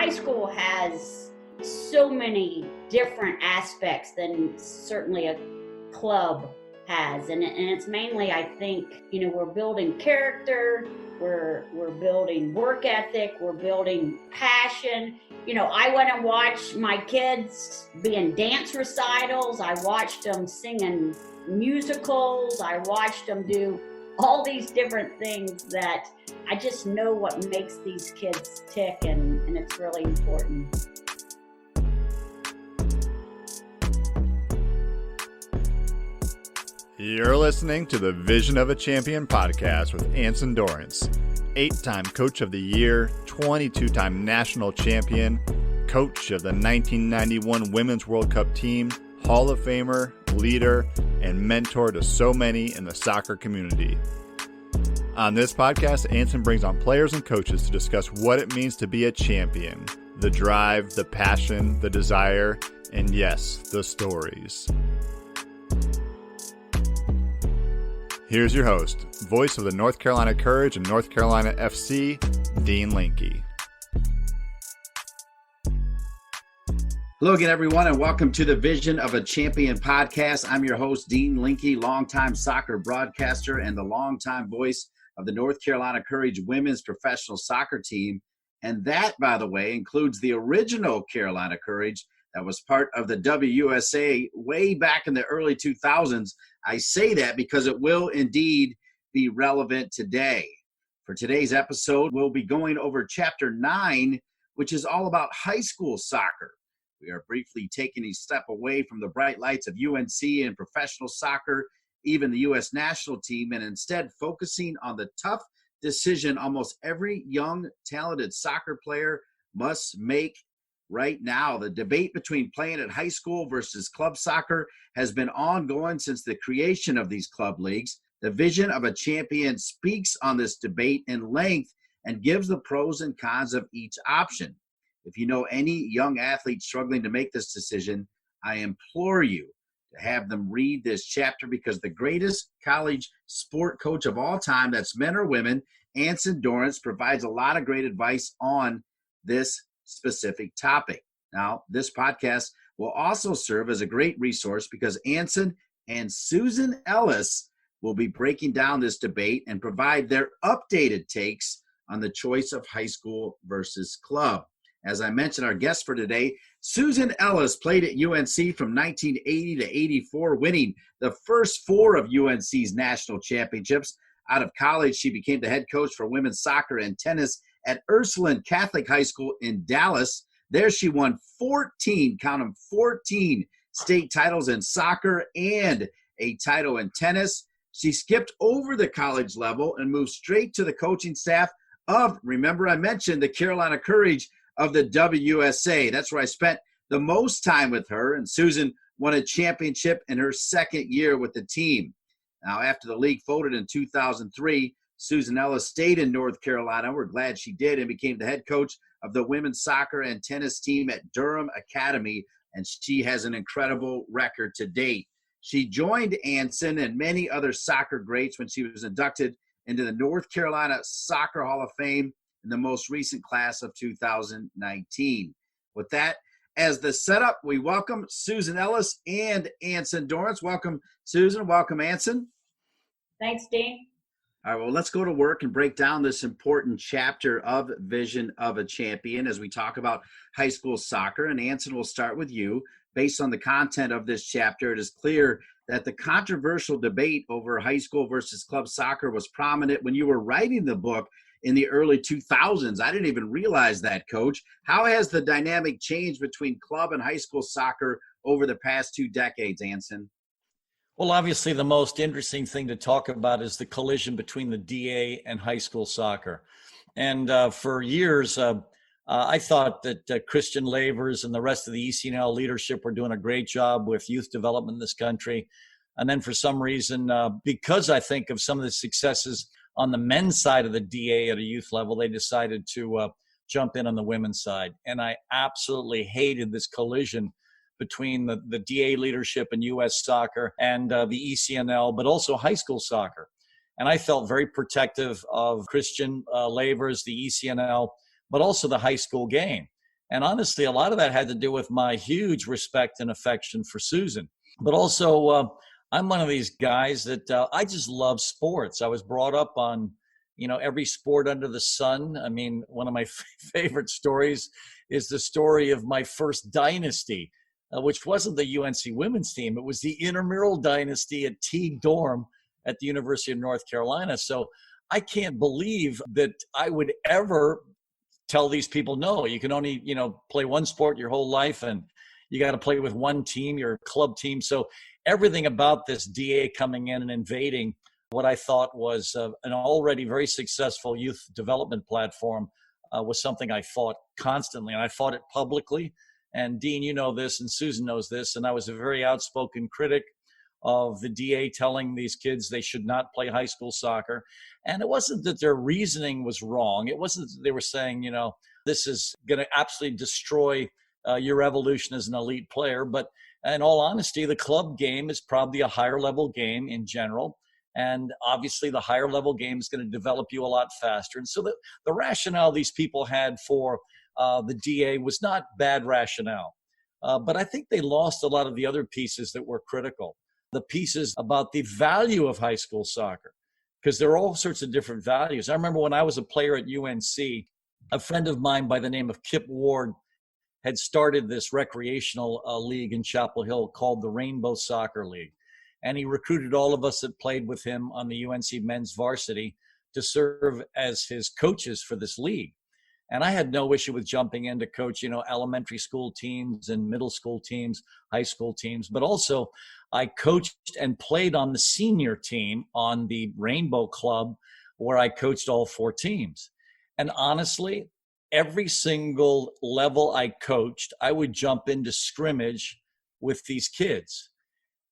high school has so many different aspects than certainly a club has. And it's mainly, I think, we're building character, we're building work ethic, we're building passion. I went and watched my kids be in dance recitals. I watched them sing in musicals. I watched them do all these different things that I just know what makes these kids tick, and it's really important. You're listening to the Vision of a Champion podcast with Anson Dorrance, 8-time Coach of the Year, 22-time National Champion, coach of the 1991 Women's World Cup team, Hall of Famer, leader, and mentor to so many in the soccer community. On this podcast, Anson brings on players and coaches to discuss what it means to be a champion, the drive, the passion, the desire, and yes, the stories. Here's your host, voice of the North Carolina Courage and North Carolina FC, Dean Linke. Hello again, everyone, and welcome to the Vision of a Champion podcast. I'm your host, Dean Linke, longtime soccer broadcaster and the longtime voice of the North Carolina Courage women's professional soccer team. And that, by the way, includes the original Carolina Courage that was part of the WUSA way back in the early 2000s. I say that because it will indeed be relevant today. For today's episode, we'll be going over Chapter 9, which is all about high school soccer. We are briefly taking a step away from the bright lights of UNC and professional soccer, even the U.S. national team, and instead focusing on the tough decision almost every young, talented soccer player must make right now. The debate between playing at high school versus club soccer has been ongoing since the creation of these club leagues. The Vision of a Champion speaks on this debate in length and gives the pros and cons of each option. If you know any young athlete struggling to make this decision, I implore you to have them read this chapter, because the greatest college sport coach of all time, that's men or women, Anson Dorrance, provides a lot of great advice on this specific topic. Now, this podcast will also serve as a great resource because Anson and Susan Ellis will be breaking down this debate and provide their updated takes on the choice of high school versus club. As I mentioned, our guest for today, Susan Ellis, played at UNC from 1980 to 84, winning the first 4 of UNC's national championships. Out of college, she became the head coach for women's soccer and tennis at Ursuline Catholic High School in Dallas. There she won 14, count them, 14 state titles in soccer and a title in tennis. She skipped over the college level and moved straight to the coaching staff of, remember I mentioned, the Carolina Courage of the WUSA. That's where I spent the most time with her, and Susan won a championship in her second year with the team. Now, after the league folded in 2003, Susan Ellis stayed in North Carolina. We're glad she did, and became the head coach of the women's soccer and tennis team at Durham Academy, and she has an incredible record to date. She joined Anson and many other soccer greats when she was inducted into the North Carolina Soccer Hall of Fame in the most recent class of 2019. With that as the setup, we welcome Susan Ellis and Anson Dorrance. Welcome, Susan. Welcome, Anson. Thanks, Dean. All right, well, let's go to work and break down this important chapter of Vision of a Champion as we talk about high school soccer. And Anson, we'll start with you. Based on the content of this chapter, it is clear that the controversial debate over high school versus club soccer was prominent when you were writing the book in the early 2000s. I didn't even realize that, Coach. How has the dynamic changed between club and high school soccer over the past 2 decades, Anson? Well, obviously, the most interesting thing to talk about is the collision between the DA and high school soccer. And for years, I thought that Christian Lavers and the rest of the ECNL leadership were doing a great job with youth development in this country. And then for some reason, because I think of some of the successes on the men's side of the DA at a youth level, they decided to jump in on the women's side. And I absolutely hated this collision between the DA leadership in U.S. soccer and the ECNL, but also high school soccer. And I felt very protective of Christian Lavers, the ECNL, but also the high school game. And honestly, a lot of that had to do with my huge respect and affection for Susan. But also, I'm one of these guys that I just love sports. I was brought up on, every sport under the sun. I mean, one of my favorite stories is the story of my first dynasty, which wasn't the UNC women's team. It was the intramural dynasty at Teague Dorm at the University of North Carolina. So I can't believe that I would ever tell these people, no, you can only, play one sport your whole life, and you got to play with one team, your club team. So everything about this DA coming in and invading what I thought was an already very successful youth development platform was something I fought constantly, and I fought it publicly. And Dean, you know this, and Susan knows this, and I was a very outspoken critic of the DA telling these kids they should not play high school soccer. And it wasn't that their reasoning was wrong. It wasn't that they were saying, this is going to absolutely destroy your evolution as an elite player. But in all honesty, the club game is probably a higher level game in general. And obviously the higher level game is going to develop you a lot faster. And so the rationale these people had for the DA was not bad rationale. But I think they lost a lot of the other pieces that were critical. The pieces about the value of high school soccer, because there are all sorts of different values. I remember when I was a player at UNC, a friend of mine by the name of Kip Ward had started this recreational league in Chapel Hill called the Rainbow Soccer League. And he recruited all of us that played with him on the UNC men's varsity to serve as his coaches for this league. And I had no issue with jumping in to coach, elementary school teams and middle school teams, high school teams. But also I coached and played on the senior team on the Rainbow Club, where I coached all 4 teams. And honestly, every single level I coached, I would jump into scrimmage with these kids.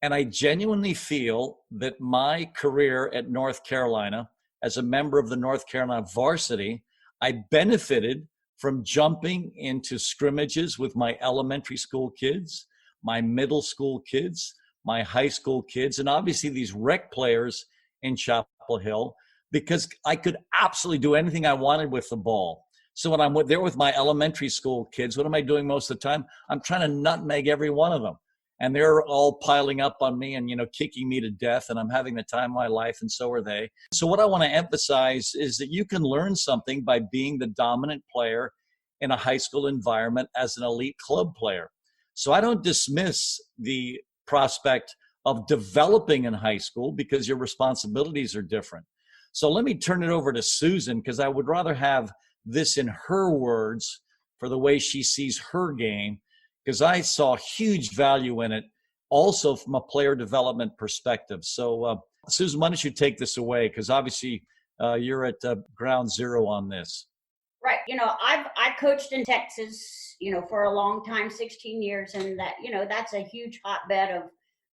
And I genuinely feel that my career at North Carolina, as a member of the North Carolina varsity, I benefited from jumping into scrimmages with my elementary school kids, my middle school kids, my high school kids, and obviously these rec players in Chapel Hill, because I could absolutely do anything I wanted with the ball. So when I'm there with my elementary school kids, what am I doing most of the time? I'm trying to nutmeg every one of them. And they're all piling up on me and, kicking me to death, and I'm having the time of my life, and so are they. So what I want to emphasize is that you can learn something by being the dominant player in a high school environment as an elite club player. So I don't dismiss the prospect of developing in high school, because your responsibilities are different. So let me turn it over to Susan, because I would rather have this in her words for the way she sees her game, because I saw huge value in it also from a player development perspective. So Susan, why don't you take this away? Because obviously you're at ground zero on this. Right. I coached in Texas, for a long time, 16 years. And that, that's a huge hotbed of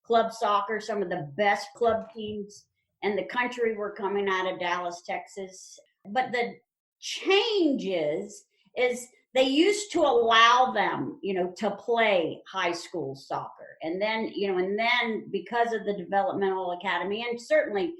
club soccer. Some of the best club teams in the country were coming out of Dallas, Texas. But the change is they used to allow them, to play high school soccer. And then, because of the developmental academy, and certainly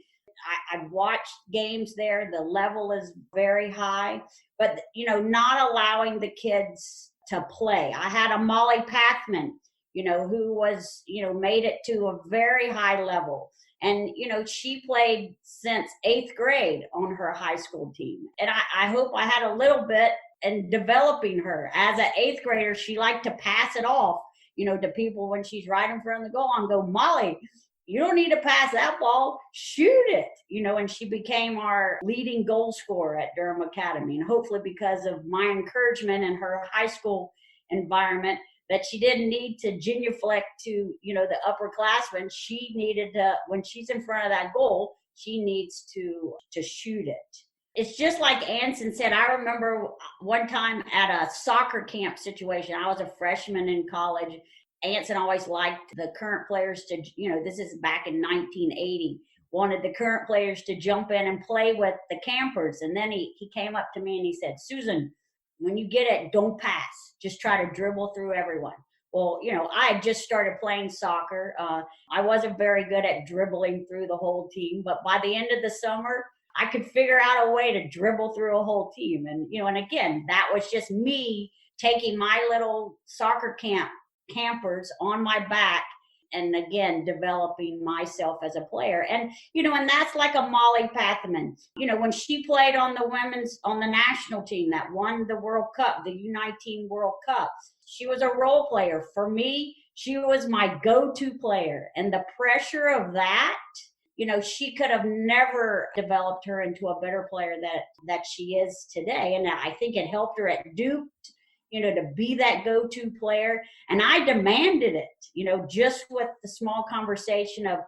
I've watched games there, the level is very high, but, not allowing the kids to play. I had a Molly Pathman, who was, made it to a very high level. And, she played since 8th grade on her high school team. And I hope I had a little bit in developing her. As an 8th grader, she liked to pass it off, to people when she's right in front of the goal and go, Molly, you don't need to pass that ball, shoot it, and she became our leading goal scorer at Durham Academy. And hopefully because of my encouragement in her high school environment, that she didn't need to genuflect to, the upperclassmen. She needed to, when she's in front of that goal, she needs to shoot it. It's just like Anson said. I remember one time at a soccer camp situation, I was a freshman in college. Anson always liked the current players to, this is back in 1980, wanted the current players to jump in and play with the campers. And then he came up to me and he said, Susan, when you get it, don't pass. Just try to dribble through everyone. Well, I had just started playing soccer. I wasn't very good at dribbling through the whole team, but by the end of the summer, I could figure out a way to dribble through a whole team. And, and again, that was just me taking my little soccer campers on my back, and again, developing myself as a player. And, and that's like a Molly Pathman, when she played on the national team that won the World Cup, the U19 World Cup, she was a role player. For me, she was my go-to player. And the pressure of that, she could have never developed her into a better player that she is today. And I think it helped her at Duke, to be that go-to player. And I demanded it, just with the small conversation of,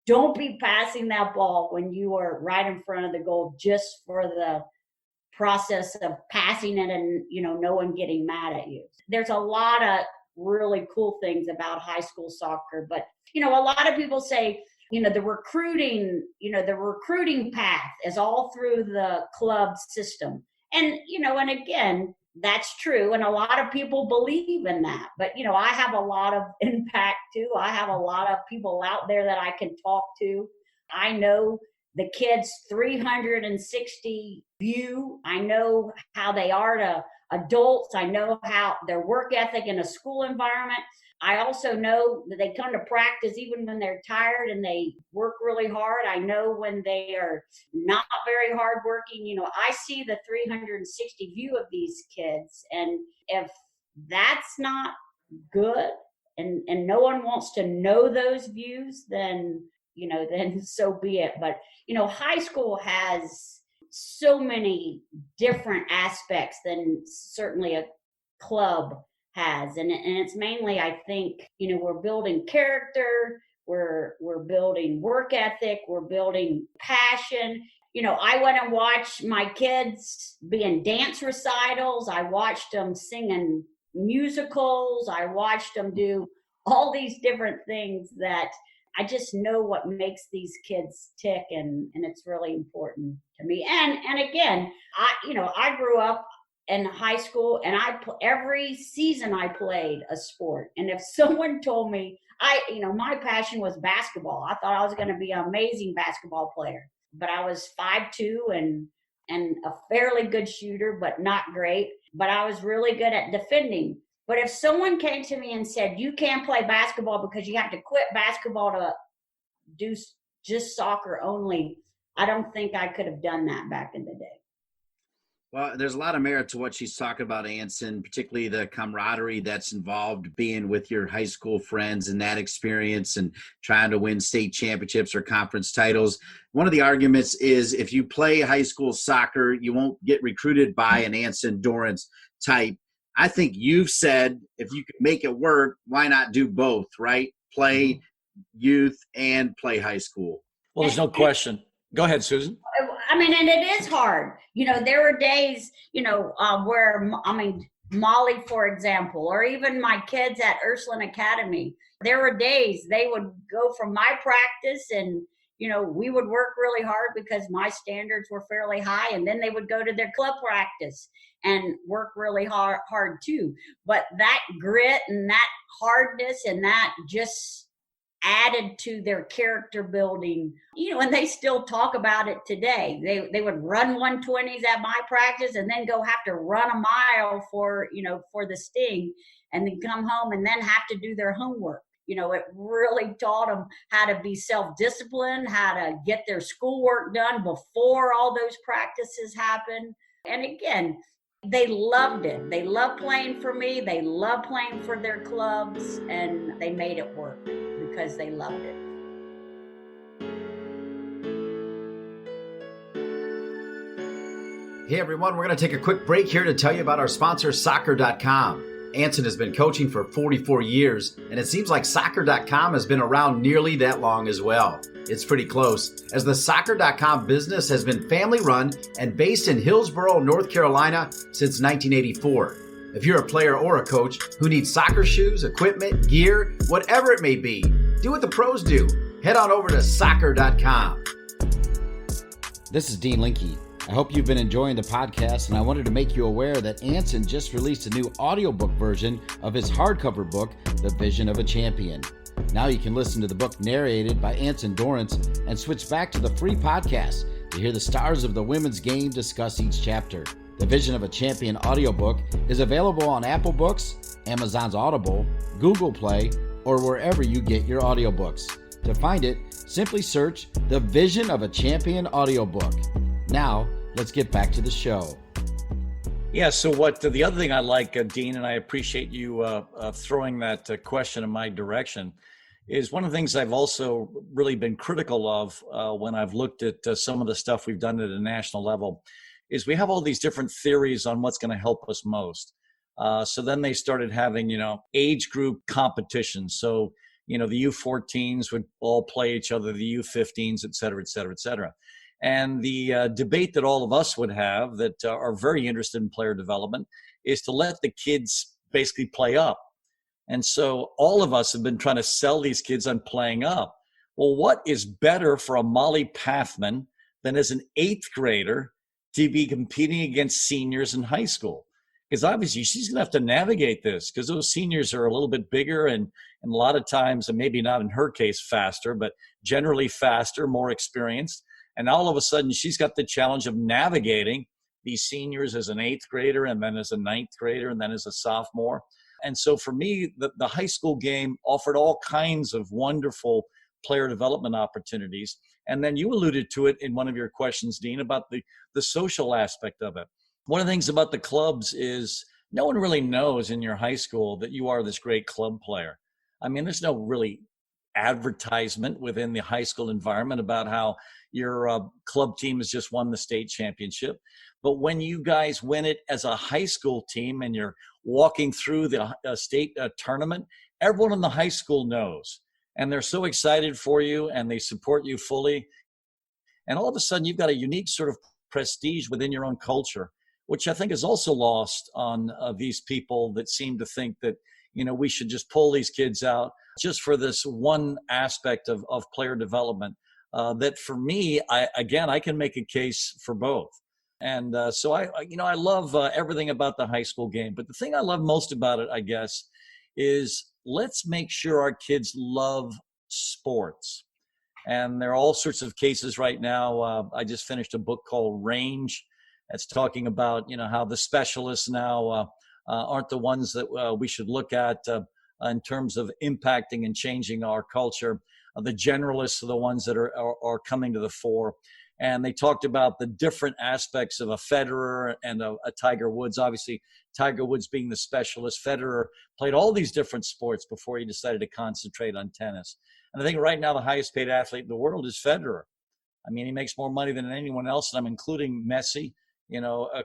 don't be passing that ball when you are right in front of the goal, just for the process of passing it and, no one getting mad at you. There's a lot of really cool things about high school soccer, but, a lot of people say, the recruiting path is all through the club system. And, and again, that's true. And a lot of people believe in that. But, I have a lot of impact too. I have a lot of people out there that I can talk to. I know the kids' 360 view. I know how they are to adults. I know how their work ethic in a school environment. I also know that they come to practice even when they're tired and they work really hard. I know when they are not very hardworking. I see the 360 view of these kids. And if that's not good and no one wants to know those views, then so be it. But, high school has so many different aspects than certainly a club has. And it's mainly, I think, we're building character, we're building work ethic, we're building passion. I went and watched my kids be in dance recitals. I watched them sing in musicals. I watched them do all these different things that I just know what makes these kids tick. And it's really important to me. And again, I grew up in high school, and every season I played a sport. And if someone told me, my passion was basketball. I thought I was going to be an amazing basketball player, but I was 5'2" and a fairly good shooter, but not great. But I was really good at defending. But if someone came to me and said, you can't play basketball because you have to quit basketball to do just soccer only, I don't think I could have done that back in the day. Well, there's a lot of merit to what she's talking about, Anson, particularly the camaraderie that's involved being with your high school friends and that experience and trying to win state championships or conference titles. One of the arguments is if you play high school soccer, you won't get recruited by an Anson Dorrance type. I think you've said if you could make it work, why not do both, right? Play youth and play high school. Well, there's no question. Go ahead, Susan. And it is hard. There are days, where, Molly, for example, or even my kids at Ursuline Academy, there were days they would go from my practice and, we would work really hard because my standards were fairly high. And then they would go to their club practice and work really hard too. But that grit and that hardness and that just added to their character building, and they still talk about it today. They would run 120s at my practice and then go have to run a mile for the Sting, and then come home and then have to do their homework. It really taught them how to be self-disciplined, how to get their schoolwork done before all those practices happen. And again, they loved it. They loved playing for me. They loved playing for their clubs, and they made it work because they loved it. Hey everyone, we're going to take a quick break here to tell you about our sponsor, Soccer.com. Anson has been coaching for 44 years, and it seems like Soccer.com has been around nearly that long as well. It's pretty close, as the Soccer.com business has been family-run and based in Hillsborough, North Carolina since 1984. If you're a player or a coach who needs soccer shoes, equipment, gear, whatever it may be, do what the pros do. Head on over to Soccer.com. This is Dean Linke. I hope you've been enjoying the podcast, and I wanted to make you aware that Anson just released a new audiobook version of his hardcover book, The Vision of a Champion. Now you can listen to the book narrated by Anson Dorrance and switch back to the free podcast to hear the stars of the women's game discuss each chapter. The Vision of a Champion audiobook is available on Apple Books, Amazon's Audible, Google Play, or wherever you get your audiobooks. To find it, simply search The Vision of a Champion audiobook. Now, let's get back to the show. Yeah, so the other thing I like, Dean, and I appreciate you throwing that question in my direction, is one of the things I've also really been critical of when I've looked at some of the stuff we've done at a national level, is we have all these different theories on what's going to help us most. So then they started having, age group competitions. So, the U14s would all play each other, the U15s, et cetera, et cetera, et cetera. And the debate that all of us would have that are very interested in player development is to let the kids basically play up. And so all of us have been trying to sell these kids on playing up. Well, what is better for a Molly Pathman than as an 8th grader to be competing against seniors in high school? Because obviously she's going to have to navigate this because those seniors are a little bit bigger and a lot of times, and maybe not in her case faster, but generally faster, more experienced. And all of a sudden she's got the challenge of navigating these seniors as an 8th grader and then as a 9th grader and then as a sophomore. And so for me, the high school game offered all kinds of wonderful player development opportunities. And then you alluded to it in one of your questions, Dean, about the social aspect of it. One of the things about the clubs is no one really knows in your high school that you are this great club player. I mean, there's no really advertisement within the high school environment about how your club team has just won the state championship. But when you guys win it as a high school team and you're walking through the state tournament, everyone in the high school knows. And they're so excited for you and they support you fully. And all of a sudden, you've got a unique sort of prestige within your own culture, which I think is also lost on these people that seem to think that, we should just pull these kids out just for this one aspect of player development. That for me, I can make a case for both. And so I love everything about the high school game. But the thing I love most about it, I guess, is let's make sure our kids love sports. And there are all sorts of cases right now. I just finished a book called Range. That's talking about, how the specialists now aren't the ones that we should look at in terms of impacting and changing our culture. The generalists are the ones that are coming to the fore. And they talked about the different aspects of a Federer and a Tiger Woods. Obviously, Tiger Woods being the specialist. Federer played all these different sports before he decided to concentrate on tennis. And I think right now the highest paid athlete in the world is Federer. I mean, he makes more money than anyone else, and I'm including Messi,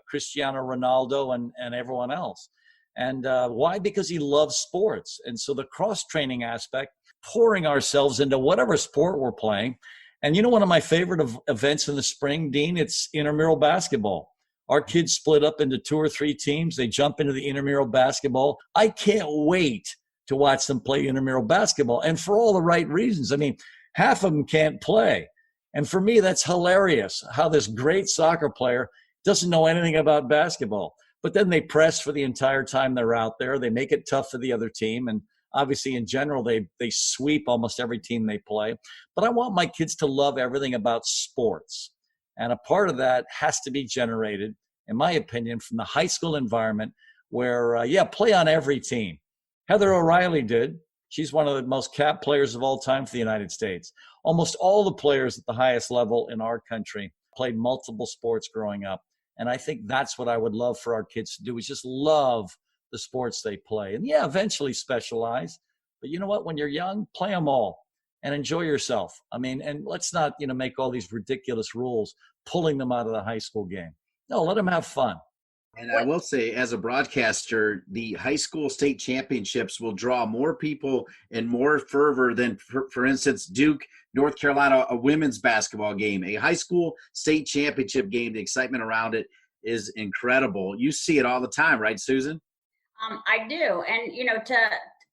Cristiano Ronaldo and everyone else. And why? Because he loves sports. And so the cross-training aspect, pouring ourselves into whatever sport we're playing. And one of my favorite events in the spring, Dean, it's intramural basketball. Our kids split up into 2 or 3 teams. They jump into the intramural basketball. I can't wait to watch them play intramural basketball, and for all the right reasons. I mean, half of them can't play. And for me, that's hilarious, how this great soccer player doesn't know anything about basketball. But then they press for the entire time they're out there. They make it tough for the other team. And obviously, in general, they sweep almost every team they play. But I want my kids to love everything about sports. And a part of that has to be generated, in my opinion, from the high school environment where, play on every team. Heather O'Reilly did. She's one of the most capped players of all time for the United States. Almost all the players at the highest level in our country played multiple sports growing up. And I think that's what I would love for our kids to do, is just love the sports they play. And eventually specialize. But you know what? When you're young, play them all and enjoy yourself. I mean, and let's not, make all these ridiculous rules, pulling them out of the high school game. No, let them have fun. And I will say, as a broadcaster, the high school state championships will draw more people and more fervor than, for instance, Duke, North Carolina, a women's basketball game. A high school state championship game, the excitement around it is incredible. You see it all the time, right, Susan? I do. And,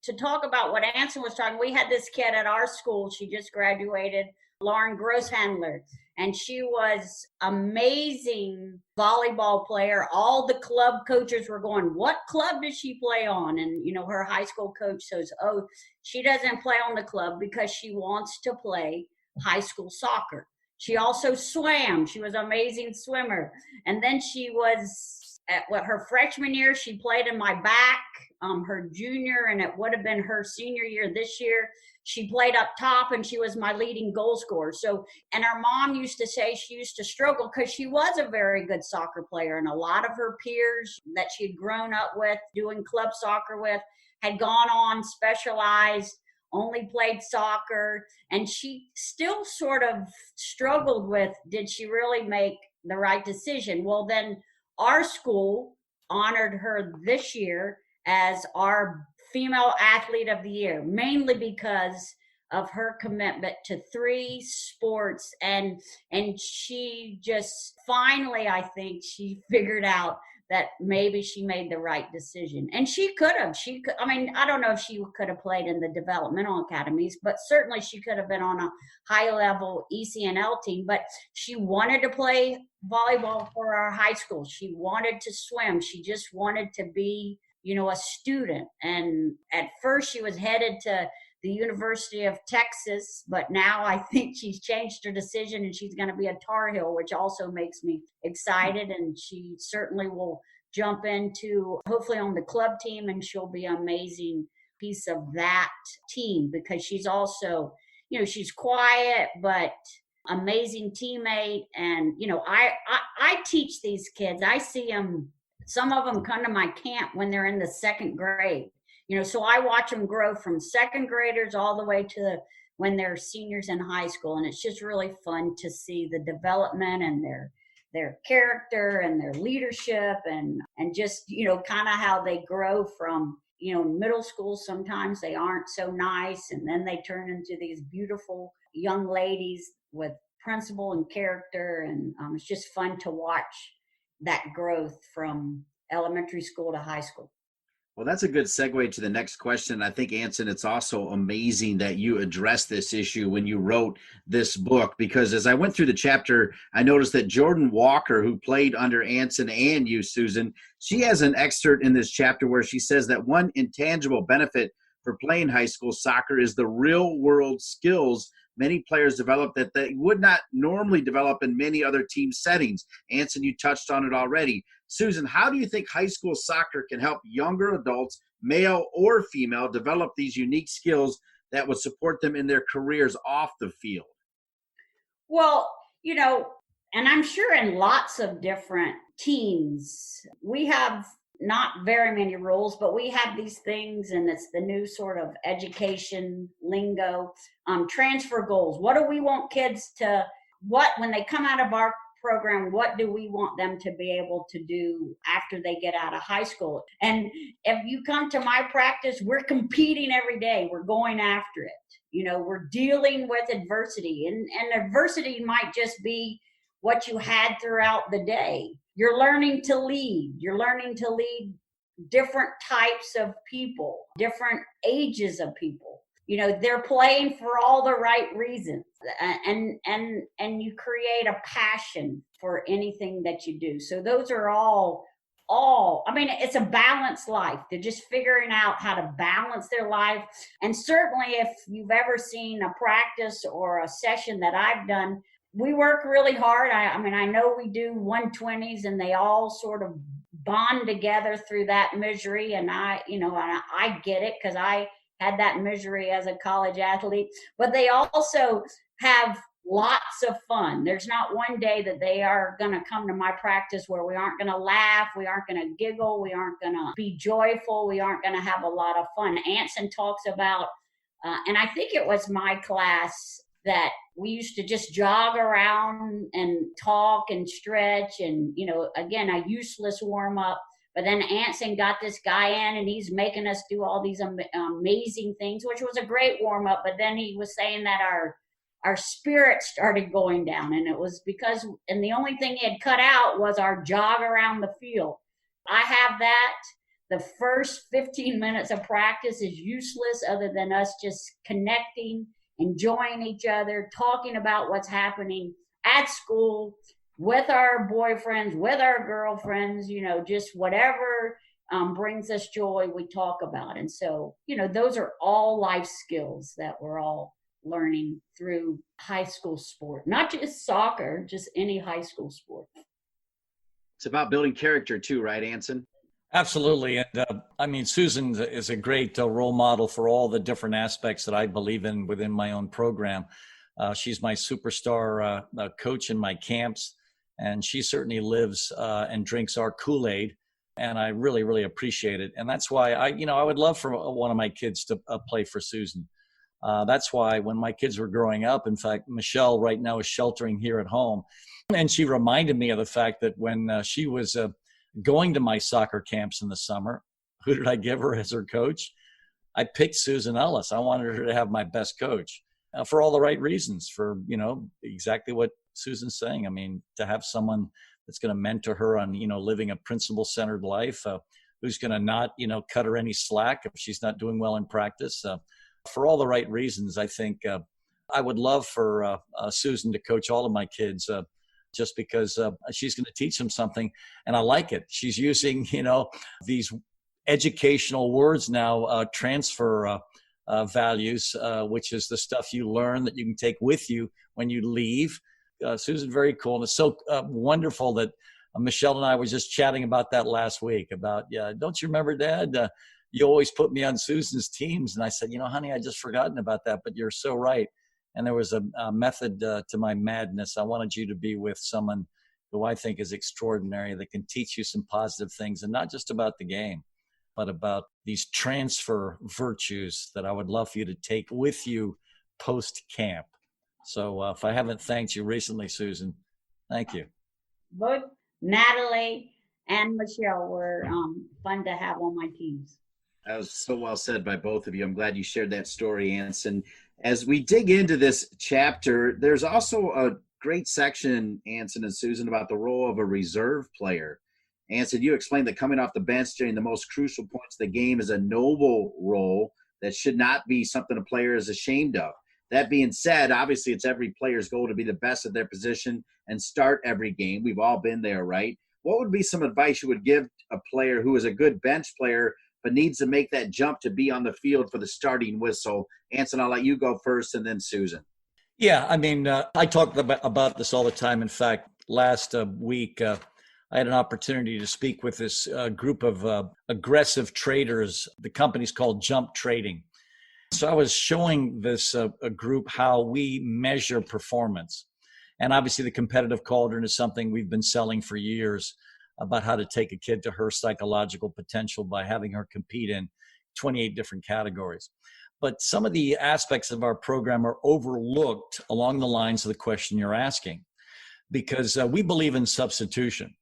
to talk about what Anson was talking, we had this kid at our school. She just graduated, Lauren Grosshandler. And she was amazing volleyball player. All the club coaches were going, what club does she play on? And, her high school coach says, oh, she doesn't play on the club because she wants to play high school soccer. She also swam. She was an amazing swimmer. And then she was at her freshman year, she played in my back. Her junior, and it would have been her senior year this year, she played up top and she was my leading goal scorer. So, and our mom used to say she used to struggle because she was a very good soccer player, and a lot of her peers that she'd grown up with doing club soccer with had gone on, specialized, only played soccer, and she still sort of struggled with, did she really make the right decision? Well, then our school honored her this year as our female athlete of the year, mainly because of her commitment to 3 sports. And she just finally, I think she figured out that maybe she made the right decision. And she could have, I mean, I don't know if she could have played in the developmental academies, but certainly she could have been on a high level ECNL team. But she wanted to play volleyball for our high school. She wanted to swim. She just wanted to be, a student. And at first she was headed to the University of Texas, but now I think she's changed her decision and she's going to be a Tar Heel, which also makes me excited. And she certainly will jump into, hopefully on the club team, and she'll be an amazing piece of that team because she's also, she's quiet, but amazing teammate. And, I teach these kids. I see them, some of them come to my camp when they're in the 2nd grade. So I watch them grow from 2nd graders all the way to when they're seniors in high school. And it's just really fun to see the development and their character and their leadership and just, kind of how they grow from, middle school. Sometimes they aren't so nice. And then they turn into these beautiful young ladies with principle and character. And it's just fun to watch that growth from elementary school to high school. Well, that's a good segue to the next question. I think, Anson, it's also amazing that you addressed this issue when you wrote this book, because as I went through the chapter, I noticed that Jordan Walker, who played under Anson and you, Susan, she has an excerpt in this chapter where she says that one intangible benefit for playing high school soccer is the real world skills many players develop that they would not normally develop in many other team settings. Anson, you touched on it already. Susan, how do you think high school soccer can help younger adults, male or female, develop these unique skills that would support them in their careers off the field? Well, and I'm sure in lots of different teams, we have not very many rules, but we have these things, and it's the new sort of education lingo, transfer goals. What do we want kids to, when they come out of our program, what do we want them to be able to do after they get out of high school? And if you come to my practice, we're competing every day. We're going after it. We're dealing with adversity, and adversity might just be what you had throughout the day. You're learning to lead. You're learning to lead different types of people, different ages of people. They're playing for all the right reasons, and you create a passion for anything that you do. So those are all, I mean, it's a balanced life. They're just figuring out how to balance their life. And certainly if you've ever seen a practice or a session that I've done, we work really hard. I know we do 120s, and they all sort of bond together through that misery. And I get it because I had that misery as a college athlete, but they also have lots of fun. There's not one day that they are going to come to my practice where we aren't going to laugh, we aren't going to giggle, we aren't going to be joyful, we aren't going to have a lot of fun. Anson talks about, and I think it was my class, that we used to just jog around and talk and stretch and, again, a useless warm up. But then Anson got this guy in, and he's making us do all these amazing things, which was a great warm up. But then he was saying that our spirits started going down, and it was because, and the only thing he had cut out was our jog around the field. I have that. The first 15 minutes of practice is useless other than us just connecting, enjoying each other, talking about what's happening at school, with our boyfriends, with our girlfriends, just whatever brings us joy, we talk about. And so, those are all life skills that we're all learning through high school sport, not just soccer, just any high school sport. It's about building character too, right, Anson? Absolutely. And Susan is a great role model for all the different aspects that I believe in within my own program. She's my superstar coach in my camps, and she certainly lives and drinks our Kool-Aid. And I really, really appreciate it. And that's why I would love for one of my kids to play for Susan. That's why when my kids were growing up, in fact, Michelle right now is sheltering here at home. And she reminded me of the fact that when she was going to my soccer camps in the summer, who did I give her as her coach? I picked Susan Ellis. I wanted her to have my best coach for all the right reasons, for, exactly what Susan's saying. I mean, to have someone that's going to mentor her on, living a principle-centered life, who's going to not, cut her any slack if she's not doing well in practice. For all the right reasons, I think I would love for Susan to coach all of my kids just because she's going to teach them something. And I like it. She's using, these educational words now, transfer values, which is the stuff you learn that you can take with you when you leave. Susan's very cool. And it's so wonderful that Michelle and I were just chatting about that last week about, don't you remember, Dad? You always put me on Susan's teams. And I said, honey, I just forgotten about that, but you're so right. And there was a method to my madness. I wanted you to be with someone who I think is extraordinary, that can teach you some positive things, and not just about the game, but about these transfer virtues that I would love for you to take with you post-camp. So if I haven't thanked you recently, Susan, thank you. Both Natalie and Michelle were fun to have on my teams. That was so well said by both of you. I'm glad you shared that story, Anson. As we dig into this chapter, there's also a great section, Anson and Susan, about the role of a reserve player. Anson, you explained that coming off the bench during the most crucial points of the game is a noble role that should not be something a player is ashamed of. That being said, obviously it's every player's goal to be the best at their position and start every game. We've all been there, right? What would be some advice you would give a player who is a good bench player but needs to make that jump to be on the field for the starting whistle? Anson, I'll let you go first, and then Susan. Yeah, I talk about this all the time. In fact, last week, I had an opportunity to speak with this group of aggressive traders. The company's called Jump Trading. So I was showing this a group how we measure performance. And obviously the competitive cauldron is something we've been selling for years, about how to take a kid to her psychological potential by having her compete in 28 different categories. But some of the aspects of our program are overlooked along the lines of the question you're asking, because we believe in substitution.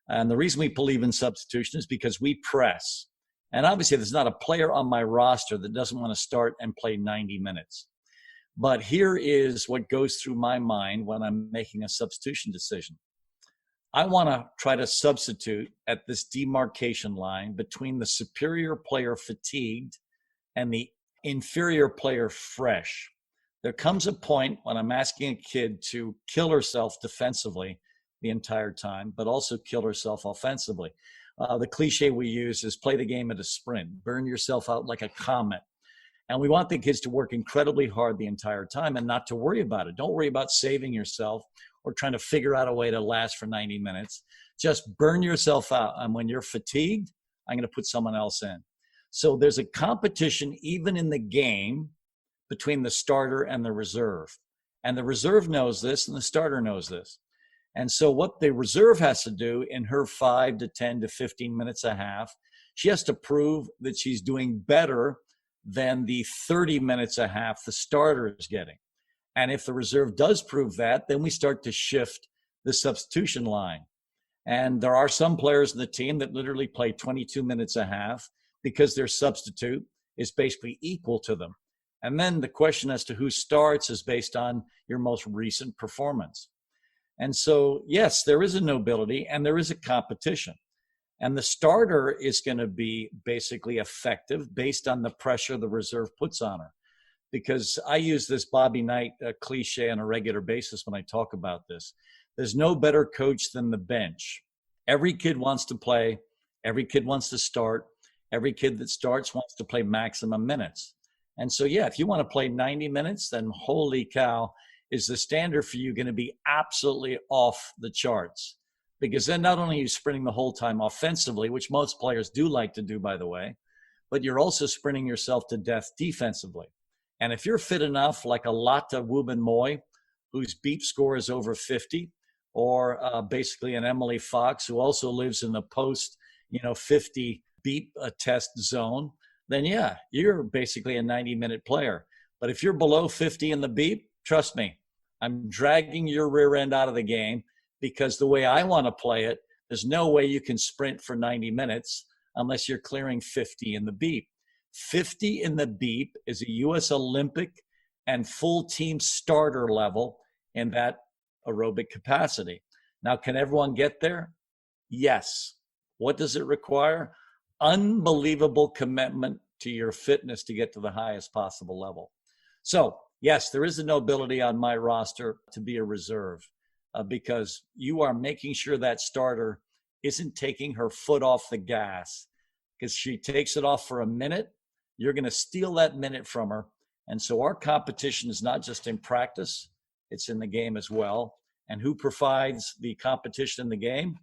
And the reason we believe in substitution is because we press. And obviously, there's not a player on my roster that doesn't want to start and play 90 minutes. But here is what goes through my mind when I'm making a substitution decision. I want to try to substitute at this demarcation line between the superior player fatigued and the inferior player fresh. There comes a point when I'm asking a kid to kill herself defensively the entire time, but also kill herself offensively. The cliche we use is play the game at a sprint, burn yourself out like a comet. And we want the kids to work incredibly hard the entire time and not to worry about it. Don't worry about saving yourself or trying to figure out a way to last for 90 minutes. Just burn yourself out. And when you're fatigued, I'm going to put someone else in. So there's a competition even in the game between the starter and the reserve. And the reserve knows this and the starter knows this. And so what the reserve has to do in her 5 to 10 to 15 minutes a half, she has to prove that she's doing better than the 30 minutes a half the starter is getting. And if the reserve does prove that, then we start to shift the substitution line. And there are some players in the team that literally play 22 minutes a half because their substitute is basically equal to them. And then the question as to who starts is based on your most recent performance. And so, yes, there is a nobility and there is a competition. And the starter is going to be basically effective based on the pressure the reserve puts on her. Because I use this Bobby Knight cliche on a regular basis when I talk about this. There's no better coach than the bench. Every kid wants to play. Every kid wants to start. Every kid that starts wants to play maximum minutes. And so, yeah, if you want to play 90 minutes, then holy cow, is the standard for you going to be absolutely off the charts. because then not only are you sprinting the whole time offensively, which most players do like to do, by the way, but you're also sprinting yourself to death defensively. And if you're fit enough, like a Lotte Wubben-Moy, whose beep score is over 50, or basically an Emily Fox, who also lives in the post, 50 beep test zone, then yeah, you're basically a 90-minute player. But if you're below 50 in the beep, trust me, I'm dragging your rear end out of the game, because the way I want to play it, there's no way you can sprint for 90 minutes unless you're clearing 50 in the beep. 50 in the beep is a U.S. Olympic and full team starter level in that aerobic capacity. Now, can everyone get there? Yes. What does it require? Unbelievable commitment to your fitness to get to the highest possible level. So, yes, there is a nobility on my roster to be a reserve, because you are making sure that starter isn't taking her foot off the gas, because she takes it off for a minute, you're going to steal that minute from her. And so our competition is not just in practice, it's in the game as well. And who provides the competition in the game?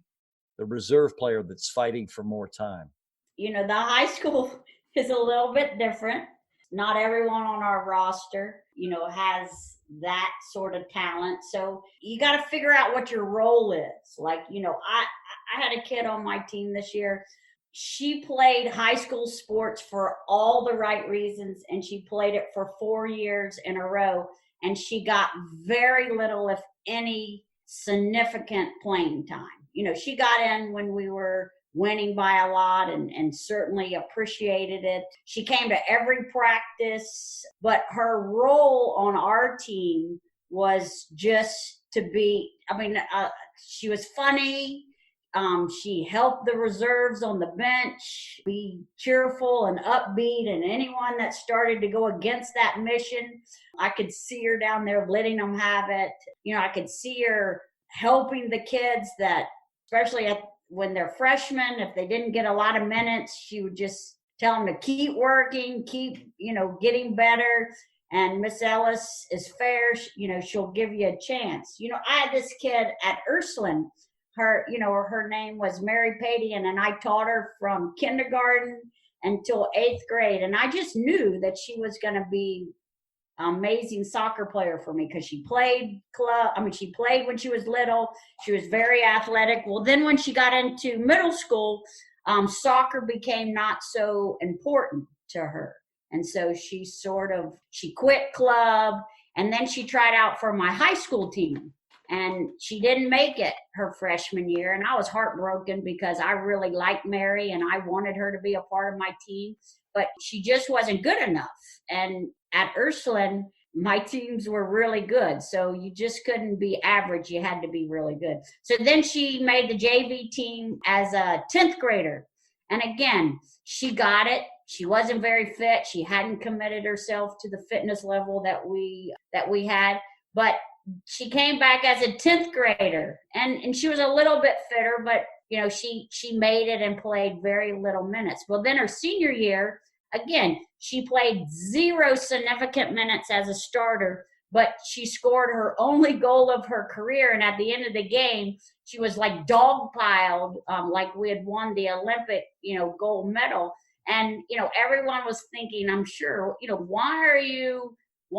The reserve player that's fighting for more time. The high school is a little bit different. Not everyone on our roster, has that sort of talent. So you got to figure out what your role is. Like, I had a kid on my team this year. She played high school sports for all the right reasons, and she played it for 4 years in a row, and she got very little, if any, significant playing time. She got in when we were winning by a lot and certainly appreciated it. She came to every practice, but her role on our team was just to be, she was funny. She helped the reserves on the bench be cheerful and upbeat, and anyone that started to go against that mission, I could see her down there letting them have it. I could see her helping the kids that, especially when they're freshmen, if they didn't get a lot of minutes, she would just tell them to keep working, keep, getting better. And Miss Ellis is fair. She'll give you a chance. I had this kid at Ursuline. Her name was Mary Padian, and I taught her from kindergarten until 8th grade. And I just knew that she was going to be an amazing soccer player for me, because she played she played when she was little. She was very athletic. Well, then when she got into middle school, soccer became not so important to her. And so she quit club, and then she tried out for my high school team. And she didn't make it her freshman year. And I was heartbroken, because I really liked Mary and I wanted her to be a part of my team, but she just wasn't good enough. And at Ursuline, my teams were really good. So you just couldn't be average. You had to be really good. So then she made the JV team as a 10th grader. And again, she got it. She wasn't very fit. She hadn't committed herself to the fitness level that we had, but she came back as a 10th grader, and she was a little bit fitter, but she made it and played very little minutes. Well, then her senior year, again, she played 0 significant minutes as a starter, but she scored her only goal of her career. And at the end of the game, she was like dogpiled, like we had won the Olympic, gold medal. And, everyone was thinking, I'm sure, why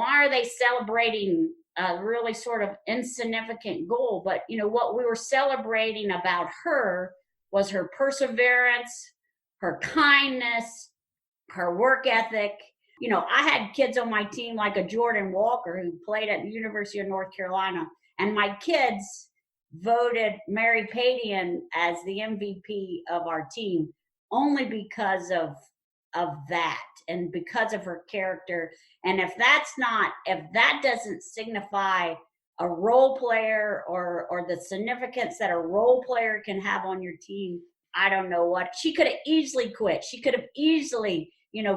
are they celebrating a really sort of insignificant goal? But, what we were celebrating about her was her perseverance, her kindness, her work ethic. I had kids on my team like a Jordan Walker, who played at the University of North Carolina, and my kids voted Mary Padian as the MVP of our team only because of that and because of her character. And if that doesn't signify a role player or the significance that a role player can have on your team, I don't know what. She could have easily quit. She could have easily,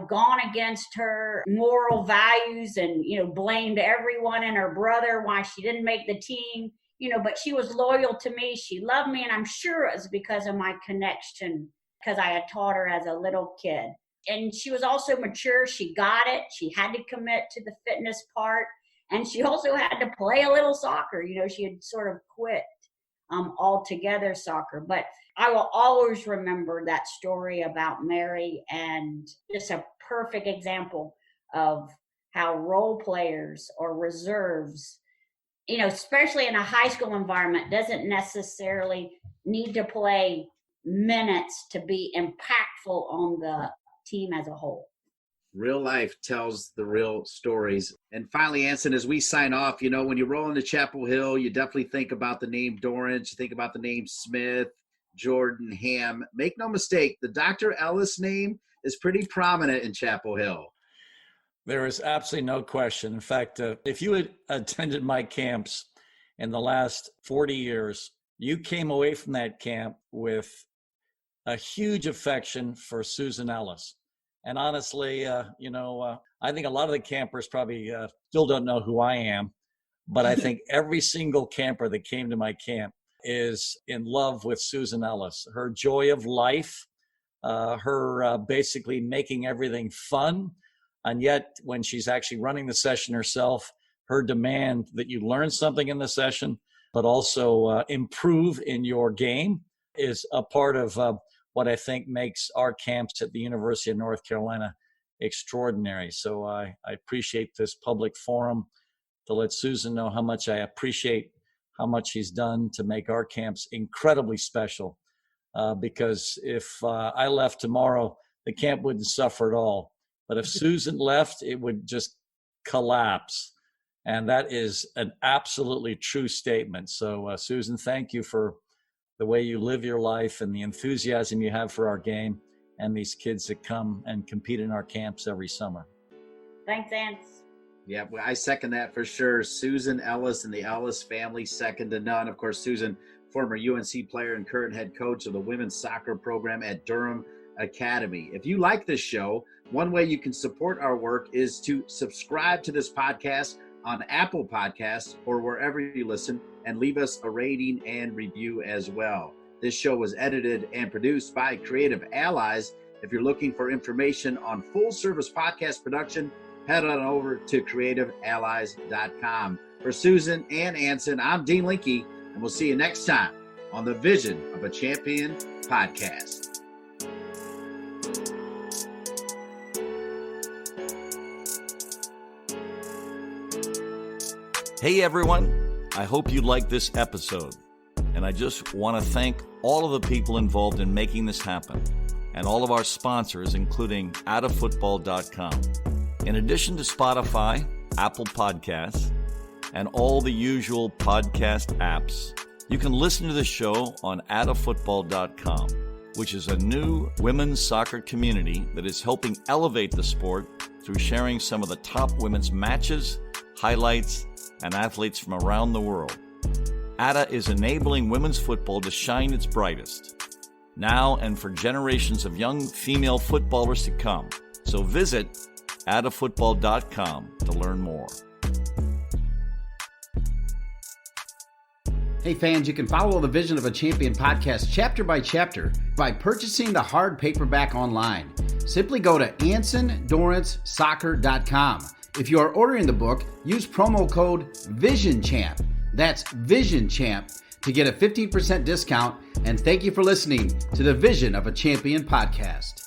gone against her moral values and, blamed everyone and her brother why she didn't make the team, but she was loyal to me. She loved me. And I'm sure it was because of my connection, because I had taught her as a little kid. And she was also mature. She got it. She had to commit to the fitness part. And she also had to play a little soccer. She had sort of quit altogether soccer. But I will always remember that story about Mary, and just a perfect example of how role players or reserves, especially in a high school environment, doesn't necessarily need to play minutes to be impactful on the team as a whole. Real life tells the real stories. And finally, Anson, as we sign off, when you roll into Chapel Hill, you definitely think about the name Dorrance, you think about the name Smith, Jordan, Hamm. Make no mistake, the Dr. Ellis name is pretty prominent in Chapel Hill. There is absolutely no question. In fact, if you had attended my camps in the last 40 years, you came away from that camp with a huge affection for Susan Ellis. And honestly, I think a lot of the campers probably still don't know who I am, but I think every single camper that came to my camp is in love with Susan Ellis. Her joy of life, her basically making everything fun. And yet when she's actually running the session herself, her demand that you learn something in the session, but also improve in your game is a part of what I think makes our camps at the University of North Carolina extraordinary. So I appreciate this public forum to let Susan know how much I appreciate how much she's done to make our camps incredibly special. Because if I left tomorrow, the camp wouldn't suffer at all. But if Susan left, it would just collapse. And that is an absolutely true statement. So Susan, thank you for the way you live your life and the enthusiasm you have for our game and these kids that come and compete in our camps every summer. Thanks, Ants. Yeah, well, I second that for sure. Susan Ellis and the Ellis family, second to none. Of course, Susan, former UNC player and current head coach of the women's soccer program at Durham Academy. If you like this show, one way you can support our work is to subscribe to this podcast on Apple Podcasts or wherever you listen, and leave us a rating and review as well. This show was edited and produced by Creative Allies. If you're looking for information on full service podcast production, head on over to creativeallies.com. For Susan and Anson, I'm Dean Linke, and we'll see you next time on the Vision of a Champion podcast. Hey everyone, I hope you liked this episode, and I just want to thank all of the people involved in making this happen, and all of our sponsors, including AttaFootball.com. In addition to Spotify, Apple Podcasts, and all the usual podcast apps, you can listen to the show on AttaFootball.com, which is a new women's soccer community that is helping elevate the sport through sharing some of the top women's matches, highlights, and athletes from around the world. Atta is enabling women's football to shine its brightest, now and for generations of young female footballers to come. So visit AttaFootball.com to learn more. Hey fans, you can follow the Vision of a Champion podcast chapter by chapter by purchasing the hard paperback online. Simply go to AnsonDorranceSoccer.com. If you are ordering the book, use promo code VISIONCHAMP. That's VISIONCHAMP to get a 15% discount. And thank you for listening to the Vision of a Champion podcast.